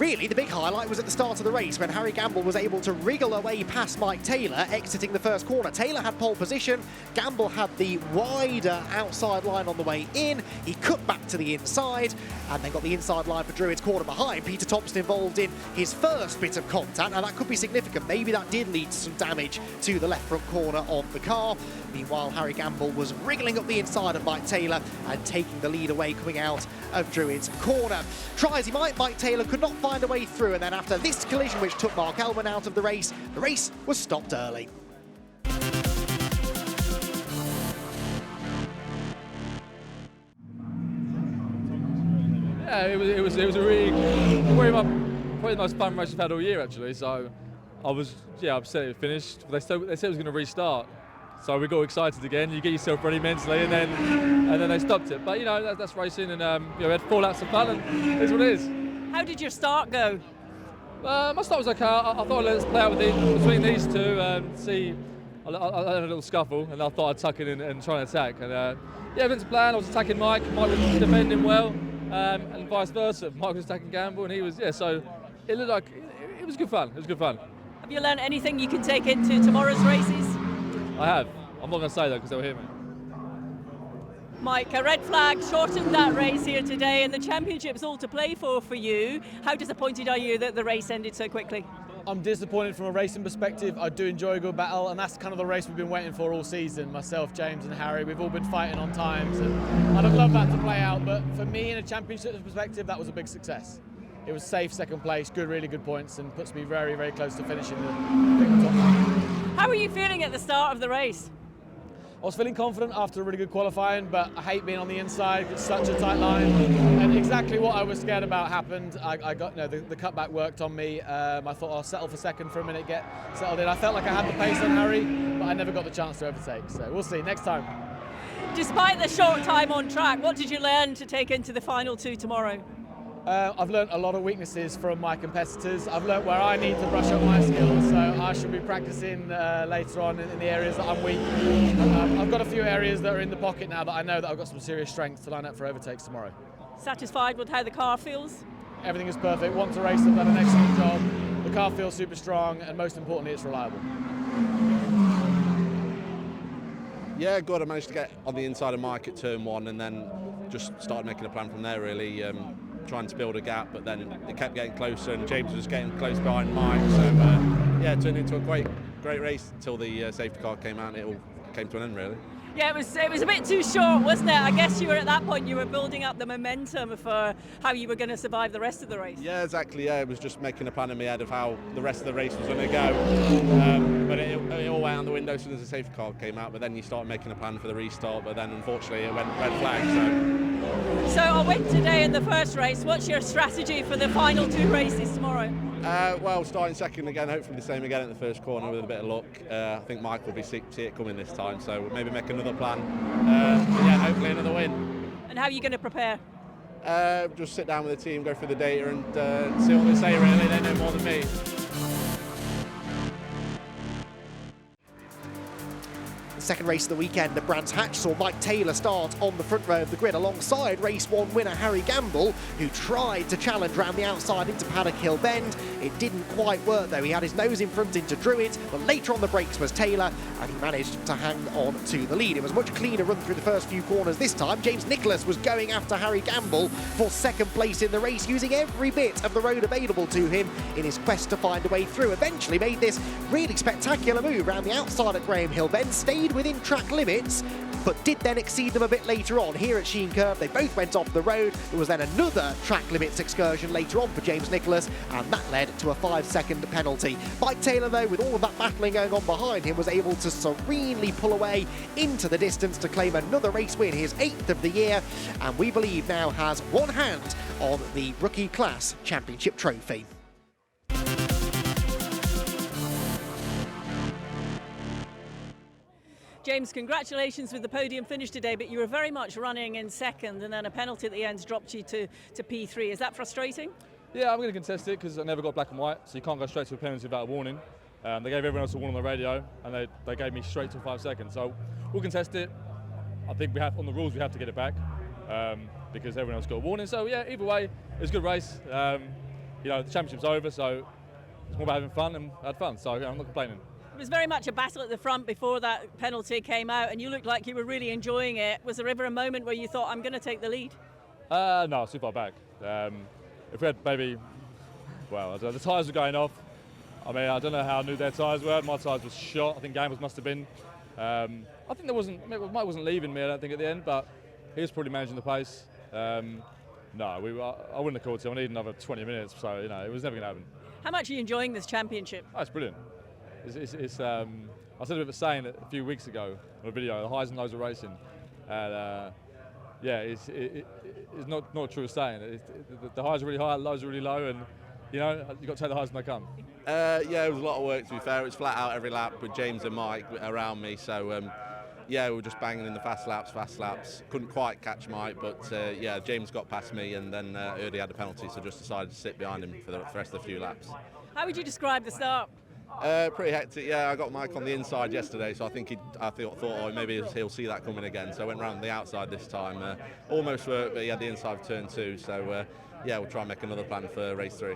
Really, the big highlight was at the start of the race when Harry Gamble was able to wriggle away past Mike Taylor, exiting the first corner. Taylor had pole position, Gamble had the wider outside line on the way in. He cut back to the inside and then got the inside line for Druid's corner behind. Peter Thompson involved in his first bit of contact, and that could be significant. Maybe that did lead to some damage to the left front corner of the car. Meanwhile, Harry Gamble was wriggling up the inside of Mike Taylor and taking the lead away coming out of Druid's corner. Try as he might, Mike Taylor could not find a way through, and then after this collision which took Marc Elman out of the race was stopped early. Yeah, it was a really probably the most fun race we've had all year actually. So I was upset it finished. They said it was going to restart, so we got excited again. You get yourself ready mentally, and then they stopped it. But you know that's racing, and we had four laps of fun, and it is what it is. How did your start go? My start was okay. I thought let's play out between these two and see. I had a little scuffle, and I thought I'd tuck in and try and attack. And everything's planned. I was attacking Mike. Mike was defending well, and vice versa. Mike was attacking Gamble, and he was So it looked like it was good fun. It was good fun. Have you learned anything you can take into tomorrow's races? I have. I'm not going to say that because they'll hear me. Mike, a red flag shortened that race here today, and the championship's all to play for you. How disappointed are you that the race ended so quickly? I'm disappointed from a racing perspective. I do enjoy a good battle, and that's kind of the race we've been waiting for all season. Myself, James and Harry, we've all been fighting on times, and I'd love that to play out, but for me in a championship perspective, that was a big success. It was safe second place, really good points, and puts me very, very close to finishing the top. How are you feeling at the start of the race? I was feeling confident after a really good qualifying, but I hate being on the inside. It's such a tight line, and exactly what I was scared about happened. I got the cutback worked on me. I thought I'll settle for second for a minute, get settled in. I felt like I had the pace on Harry, but I never got the chance to overtake. So we'll see next time. Despite the short time on track, what did you learn to take into the final two tomorrow? I've learnt a lot of weaknesses from my competitors. I've learnt where I need to brush up my skills, so I should be practicing later on in the areas that I'm weak. I've got a few areas that are in the pocket now that I know that I've got some serious strength to line up for overtakes tomorrow. Satisfied with how the car feels? Everything is perfect. Want to race, I've done an excellent job. The car feels super strong, and most importantly, it's reliable. Yeah, good. I managed to get on the inside of Mike at turn one, and then just started making a plan from there, really. Trying to build a gap, but then it kept getting closer, and James was getting close behind Mike. So it turned into a great race until the safety car came out, and it all came to an end, really. Yeah, it was a bit too short, wasn't it? I guess you were at that point, you were building up the momentum for how you were going to survive the rest of the race. Yeah, exactly. Yeah, it was just making a plan in my head of how the rest of the race was going to go. But it all went out the window as soon as the safety car came out. But then you start making a plan for the restart. But then unfortunately it went red flag. So a win today in the first race. What's your strategy for the final two races tomorrow? Well, starting second again, hopefully the same again at the first corner with a bit of luck. I think Mike will see it coming this time, so we'll maybe make another plan. Hopefully another win. And how are you going to prepare? Just sit down with the team, go through the data and see what they say, really. They know more than me. Second race of the weekend at Brands Hatch saw Mike Taylor start on the front row of the grid alongside race one winner Harry Gamble, who tried to challenge round the outside into Paddock Hill Bend. It didn't quite work though. He had his nose in front into Druid, but later on the brakes was Taylor, and he managed to hang on to the lead. It was a much cleaner run through the first few corners this time. James Nicholas was going after Harry Gamble for second place in the race, using every bit of the road available to him in his quest to find a way through. Eventually made this really spectacular move round the outside at Graham Hill Bend, stayed within track limits, but did then exceed them a bit later on. Here at Sheen Curve, they both went off the road. There was then another track limits excursion later on for James Nicholas, and that led to a 5-second penalty. Mike Taylor, though, with all of that battling going on behind him, was able to serenely pull away into the distance to claim another race win, his 8th of the year, and we believe now has one hand on the Rookie Class Championship trophy. James, congratulations with the podium finish today, but you were very much running in second, and then a penalty at the end dropped you to P3. Is that frustrating? Yeah, I'm going to contest it because I never got black and white, so you can't go straight to a penalty without a warning. They gave everyone else a warning on the radio, and they gave me straight to 5 seconds. So we'll contest it. I think we have, on the rules, we have to get it back because everyone else got a warning. So yeah, either way, it was a good race. you know, the championship's over, so it's more about having fun, and I had fun, so I'm not complaining. It was very much a battle at the front before that penalty came out, and you looked like you were really enjoying it. Was there ever a moment where you thought, I'm going to take the lead? No, I was too far back. If we had maybe, well, the tyres were going off. I mean, I don't know how new their tyres were. My tyres were shot. I think Gambles must have been. I think Mike wasn't leaving me, I don't think, at the end, but he was probably managing the pace. No, I wouldn't have called him. I need another 20 minutes, so, you know, it was never going to happen. How much are you enjoying this championship? Oh, it's brilliant. I said a bit of a saying a few weeks ago on a video, the highs and lows of racing. And yeah, it's not true saying. The highs are really high, the lows are really low, and you know, you've got to take the highs when they come. Yeah, it was a lot of work, to be fair. It was flat out every lap with James and Mike around me, so yeah, we were just banging in the fast laps. Couldn't quite catch Mike, but yeah, James got past me, and then Erdy had a penalty, so just decided to sit behind him for the rest of the few laps. How would you describe the start? Pretty hectic, yeah. I got Mike on the inside yesterday, so I thought oh, maybe he'll see that coming again. So I went round the outside this time. Almost worked, but he had the inside turn 2. So yeah, we'll try and make another plan for race 3.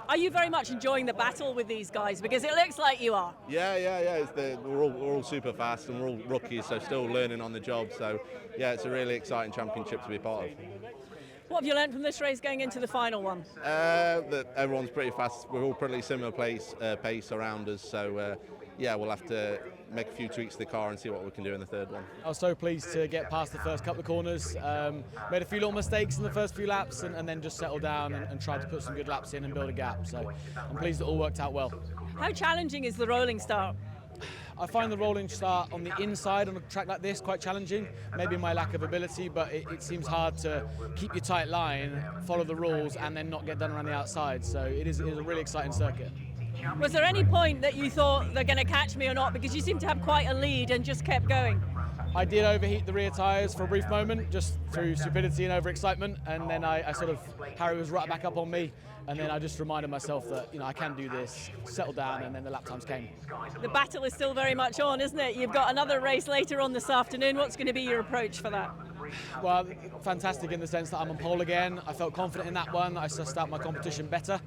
Are you very much enjoying the battle with these guys? Because it looks like you are. Yeah. We're all super fast, and we're all rookies, so still learning on the job. So yeah, it's a really exciting championship to be part of. What have you learned from this race going into the final one? That everyone's pretty fast. We're all pretty similar pace around us. So yeah, we'll have to make a few tweaks to the car and see what we can do in the third one. I was so pleased to get past the first couple of corners. Made a few little mistakes in the first few laps, and then just settled down and tried to put some good laps in and build a gap. So I'm pleased it all worked out well. How challenging is the rolling start? I find the rolling start on the inside on a track like this quite challenging, maybe my lack of ability, but it seems hard to keep your tight line, follow the rules, and then not get done around the outside. So it is a really exciting circuit. Was there any point that you thought they're going to catch me or not? Because you seem to have quite a lead and just kept going. I did overheat the rear tyres for a brief moment, just through stupidity and overexcitement, and then Harry was right back up on me, and then I just reminded myself that, you know, I can do this, settle down, and then the lap times came. The battle is still very much on, isn't it? You've got another race later on this afternoon. What's going to be your approach for that? Well, fantastic in the sense that I'm on pole again. I felt confident in that one. I sussed out my competition better.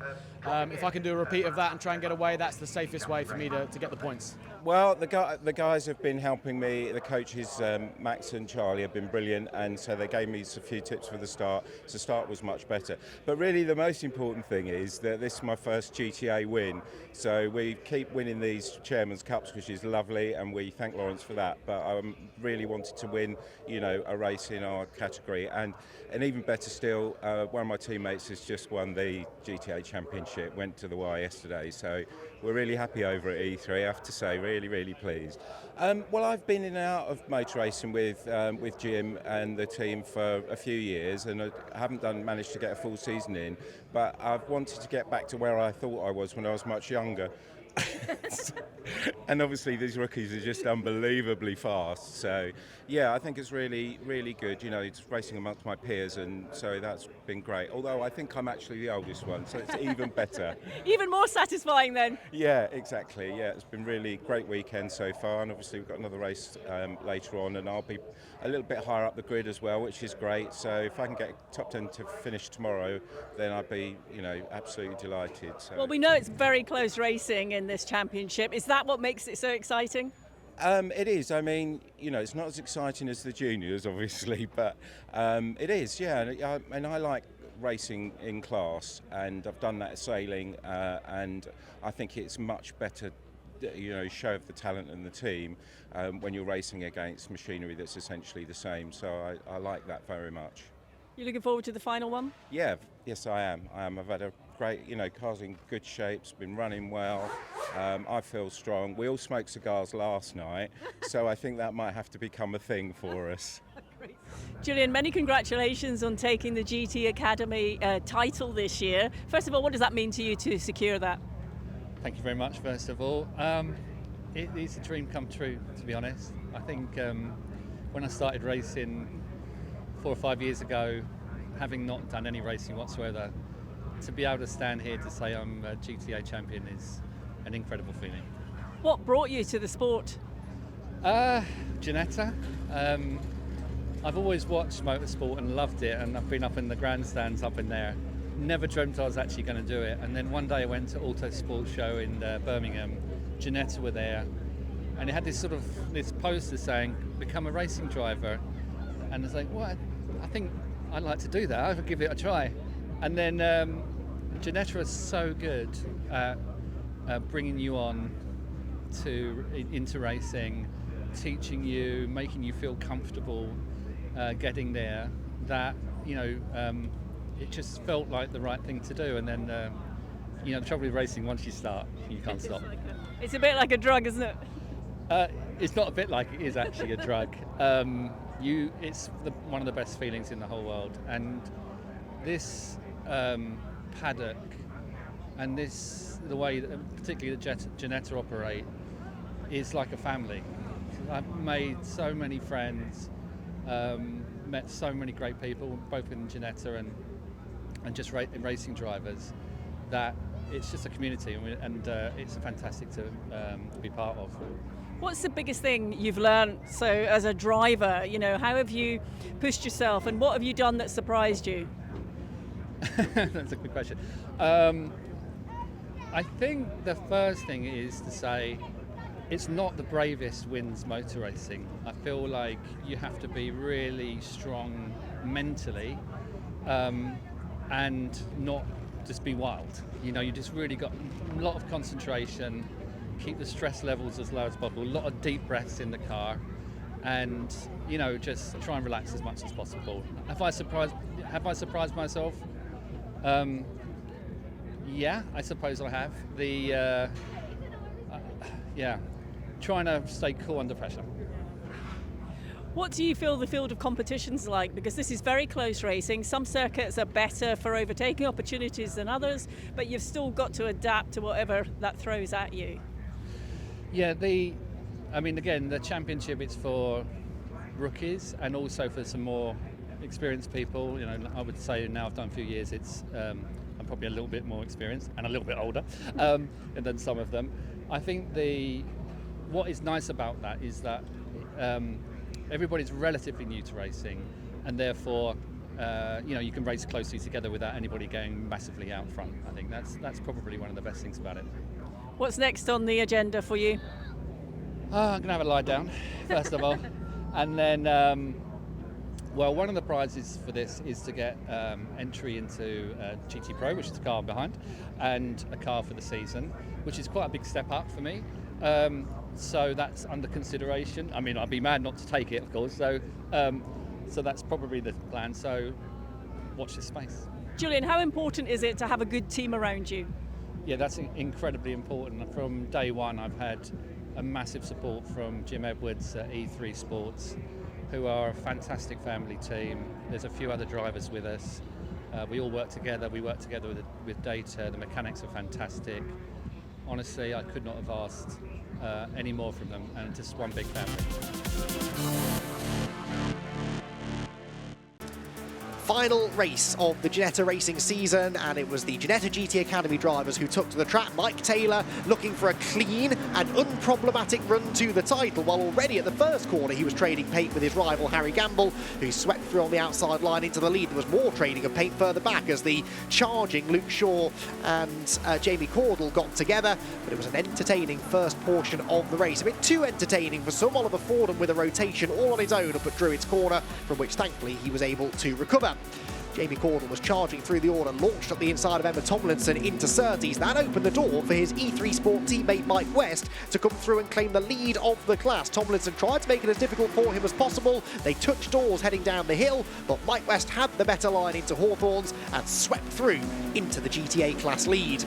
If I can do a repeat of that and try and get away, that's the safest way for me to get the points. Well, the guys have been helping me. The coaches, Max and Charlie, have been brilliant, and so they gave me a few tips for the start. So the start was much better. But really the most important thing is that this is my first GTA win. So we keep winning these Chairman's Cups, which is lovely, and we thank Lawrence for that. But I really wanted to win, you know, a race in our category. And even better still, one of my teammates has just won the GTA Championship, went to the wire yesterday. So we're really happy over at E3, I have to say, really pleased. Well, I've been in and out of motor racing with Jim and the team for a few years, and I haven't managed to get a full season in, but I've wanted to get back to where I thought I was when I was much younger. And obviously these rookies are just unbelievably fast, so yeah, I think it's really good. You know, it's racing amongst my peers, and so that's been great, although I think I'm actually the oldest one, so it's even better. Even more satisfying then. Yeah, exactly. Yeah, it's been really great weekend so far, and obviously we've got another race later on, and I'll be a little bit higher up the grid as well, which is great. So if I can get top 10 to finish tomorrow, then I'd be, you know, absolutely delighted. So. Well, we know it's very close racing in this championship. Is that what makes it so exciting? It is. I mean, you know, it's not as exciting as the juniors, obviously, but it is, yeah. And I like racing in class, and I've done that at sailing, and I think it's much better, you know, show of the talent and the team when you're racing against machinery that's essentially the same. So I like that very much. You looking forward to the final one? Yeah, yes I am. I've had a great, you know, car's in good shape, it's been running well. I feel strong. We all smoked cigars last night, so I think that might have to become a thing for us. Great. Julian, many congratulations on taking the GT Academy title this year. First of all, what does that mean to you to secure that? Thank you very much, first of all. It's a dream come true, to be honest. I think when I started racing 4 or 5 years ago, having not done any racing whatsoever, to be able to stand here to say I'm a GTA champion is an incredible feeling. What brought you to the sport? Ginetta. I've always watched motorsport and loved it, and I've been up in the grandstands up in there never dreamt I was actually going to do it. And then one day I went to Auto Sports Show in Birmingham. Ginetta were there, and it had this poster saying, "Become a racing driver." And I was like, "What? I think I'd like to do that. I'll give it a try." And then Ginetta is so good at bringing you on into racing, teaching you, making you feel comfortable getting there, that it just felt like the right thing to do. And then the trouble with racing, once you start, you can't stop. It's a bit like a drug, isn't it? It's not a bit like, it is actually a drug. It's one of the best feelings in the whole world. And this paddock and the way that particularly the Ginetta operate is like a family. I've made so many friends, met so many great people, both in Ginetta and just racing drivers, that it's just a community, and it's fantastic to be part of. What's the biggest thing you've learned, so as a driver? How have you pushed yourself, and what have you done that surprised you? That's a good question. I think the first thing is to say it's not the bravest wins motor racing. I feel like you have to be really strong mentally and not just be wild. You just really got a lot of concentration, keep the stress levels as low as possible, a lot of deep breaths in the car, and just try and relax as much as possible. Have I surprised myself? Yeah, I suppose I have. Trying to stay cool under pressure. What do you feel the field of competition's like? Because this is very close racing. Some circuits are better for overtaking opportunities than others, but you've still got to adapt to whatever that throws at you. Yeah, the championship, it's for rookies and also for some more experienced people. I would say now I've done a few years, I'm probably a little bit more experienced and a little bit older than some of them. I think what is nice about that is that everybody's relatively new to racing, and therefore you can race closely together without anybody going massively out front. I think that's probably one of the best things about it. What's next on the agenda for you? I'm going to have a lie down, first of all. And then, one of the prizes for this is to get entry into GT Pro, which is the car behind, and a car for the season, which is quite a big step up for me. So that's under consideration. I mean, I'd be mad not to take it, of course. So that's probably the plan. So watch this space. Julian, how important is it to have a good team around you? Yeah, that's incredibly important. From day one, I've had a massive support from Jim Edwards at E3 Sports, who are a fantastic family team. There's a few other drivers with us. We all work together. We work together with data. The mechanics are fantastic. Honestly, I could not have asked any more from them, and just one big family. Final race of the Ginetta racing season, and it was the Ginetta GT Academy drivers who took to the track. Mike Taylor looking for a clean and unproblematic run to the title, while already at the first corner he was trading paint with his rival Harry Gamble, who swept through on the outside line into the lead. There was more trading of paint further back as the charging Luke Shaw and Jamie Cordell got together, but it was an entertaining first portion of the race. A bit too entertaining for some. Oliver Fordham with a rotation all on his own up at Druids Corner, from which thankfully he was able to recover. Jamie Cordell was charging through the order, launched up the inside of Emma Tomlinson into Surtees. That opened the door for his E3 Sport teammate Mike West to come through and claim the lead of the class. Tomlinson tried to make it as difficult for him as possible. They touched doors heading down the hill, but Mike West had the better line into Hawthorns and swept through into the GTA class lead.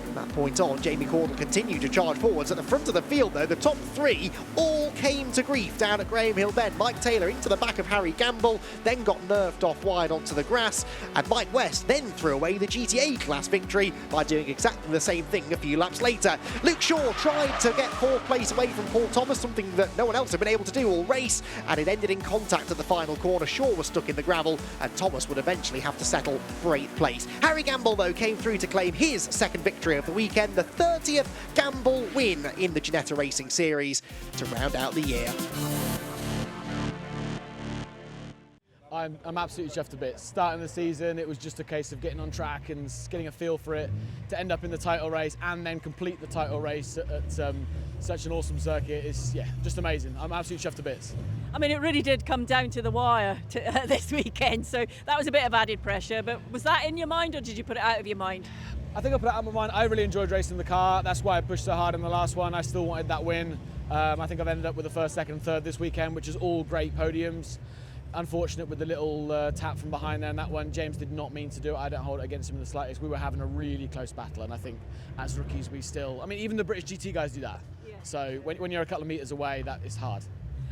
From that point on, Jamie Cordell continued to charge forwards. At the front of the field, though, the top three all came to grief down at Graham Hill Bend. Mike Taylor into the back of Harry Gamble, then got nerfed off wide onto the grass, and Mike West then threw away the GTA class victory by doing exactly the same thing a few laps later. Luke Shaw tried to get fourth place away from Paul Thomas, something that no one else had been able to do all race, and it ended in contact at the final corner. Shaw was stuck in the gravel, and Thomas would eventually have to settle for 8th place. Harry Gamble, though, came through to claim his second victory of the weekend, the 30th Gamble win in the Ginetta Racing Series to round out the year. I I'm absolutely chuffed to bits. Starting the season, it was just a case of getting on track and getting a feel for it, to end up in the title race and then complete the title race at such an awesome circuit is, yeah, just amazing. I'm absolutely chuffed to bits. I mean, it really did come down to the wire this weekend, so that was a bit of added pressure. But was that in your mind, or did you put it out of your mind? I think I put it out of my mind. I really enjoyed racing the car. That's why I pushed so hard in the last one. I still wanted that win. I think I've ended up with the first, second, and third this weekend, which is all great podiums. Unfortunate with the little tap from behind there, and that one James did not mean to do it. I don't hold it against him in the slightest. We were having a really close battle, and I think as rookies we still, I mean, even the British GT guys do that. Yeah. So when you're a couple of metres away, that is hard.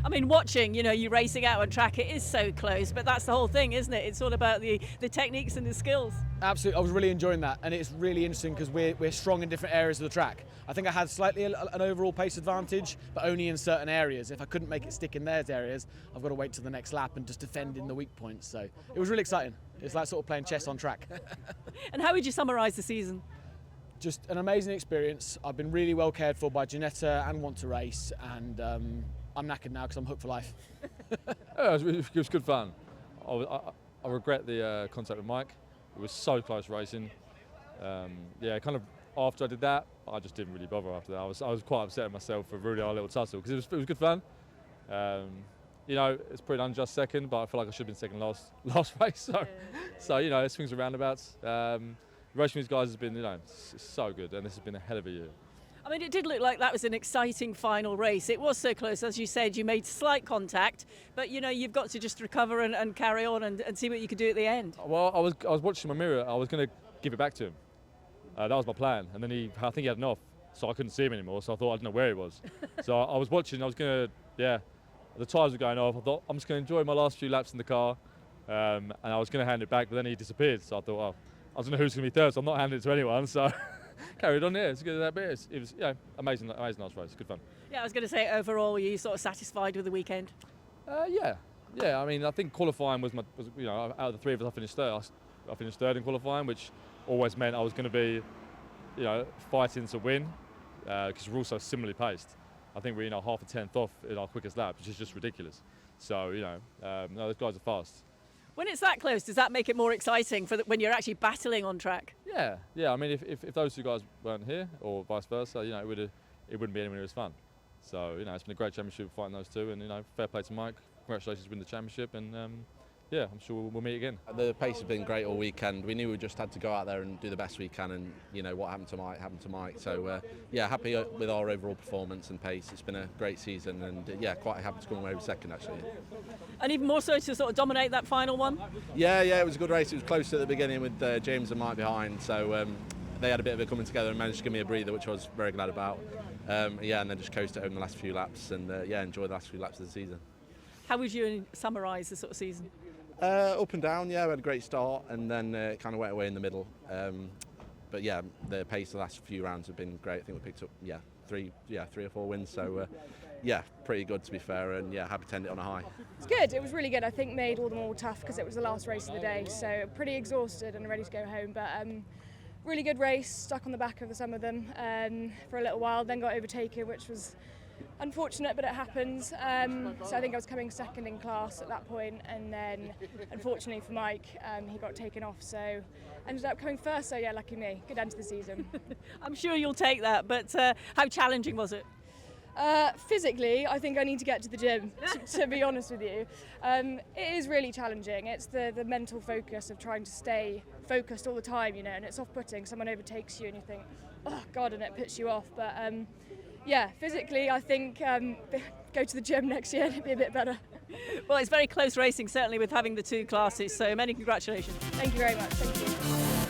I mean, watching, you racing out on track, it is so close, but that's the whole thing, isn't it? It's all about the techniques and the skills. Absolutely, I was really enjoying that, and it's really interesting because we're strong in different areas of the track. I think I had slightly an overall pace advantage, but only in certain areas. If I couldn't make it stick in those areas, I've got to wait till the next lap and just defend in the weak points. So it was really exciting. It's like sort of playing chess on track. And how would you summarise the season? Just an amazing experience. I've been really well cared for by Ginetta and Want to Race, and I'm knackered now because I'm hooked for life. Yeah, it was good fun. I regret the contact with Mike. It was so close racing. Yeah, kind of after I did that, I just didn't really bother after that. I was quite upset with myself for ruining our little tussle because it was good fun. It's pretty unjust second, but I feel like I should have been second last race. So it swings and roundabouts. Racing with these guys has been, it's so good, and this has been a hell of a year. I mean, it did look like that was an exciting final race. It was so close, as you said, you made slight contact, but you've got to just recover and carry on and see what you could do at the end. Well, I was watching my mirror. I was going to give it back to him. That was my plan, and then I think he had an off, so I couldn't see him anymore. So I thought I didn't know where he was. So I was watching. I was going to, the tyres were going off. I thought I'm just going to enjoy my last few laps in the car, and I was going to hand it back, but then he disappeared. So I thought, well, I don't know who's going to be third, so I'm not handing it to anyone. So. Carried on, it's good that bit. It was amazing last race, good fun. Yeah, I was going to say overall, were you sort of satisfied with the weekend? Yeah. I mean, I think qualifying was out of the three of us, I finished third. I finished third in qualifying, which always meant I was going to be, fighting to win because we're also similarly paced. I think we're half a tenth off in our quickest lap, which is just ridiculous. So those guys are fast. When it's that close, does that make it more exciting when you're actually battling on track? Yeah. I mean, if those two guys weren't here, or vice versa, it wouldn't be anywhere near as fun. So it's been a great championship fighting those two, and fair play to Mike. Congratulations, win the championship, and I'm sure we'll meet again. The pace has been great all weekend. We knew we just had to go out there and do the best we can, and what happened to Mike. So happy with our overall performance and pace. It's been a great season, and quite happy to come away with second actually. And even more so to sort of dominate that final one? Yeah, it was a good race. It was close at the beginning with James and Mike behind, so they had a bit of it coming together and managed to give me a breather, which I was very glad about. And then just coasted home the last few laps, and enjoyed the last few laps of the season. How would you summarise the sort of season? Up and down, we had a great start, and then kind of went away in the middle. But the pace of the last few rounds have been great. I think we picked up three or four wins, so pretty good to be fair, and happy to end it on a high. It's good. It was really good. I think made all the more tough because it was the last race of the day, so pretty exhausted and ready to go home. But really good race. Stuck on the back of some of them for a little while, then got overtaken, which was unfortunate, but it happens. So I think I was coming second in class at that point, and then unfortunately for Mike, he got taken off, so ended up coming first. So lucky me. Good end to the season. I'm sure you'll take that, but how challenging was it? Physically, I think I need to get to the gym, to be honest with you. It is really challenging. It's the mental focus of trying to stay focused all the time, and it's off-putting. Someone overtakes you and you think, oh God, and it puts you off. But physically, I think go to the gym next year and it'd be a bit better. Well, it's very close racing, certainly with having the two classes, so many congratulations. Thank you very much. Thank you.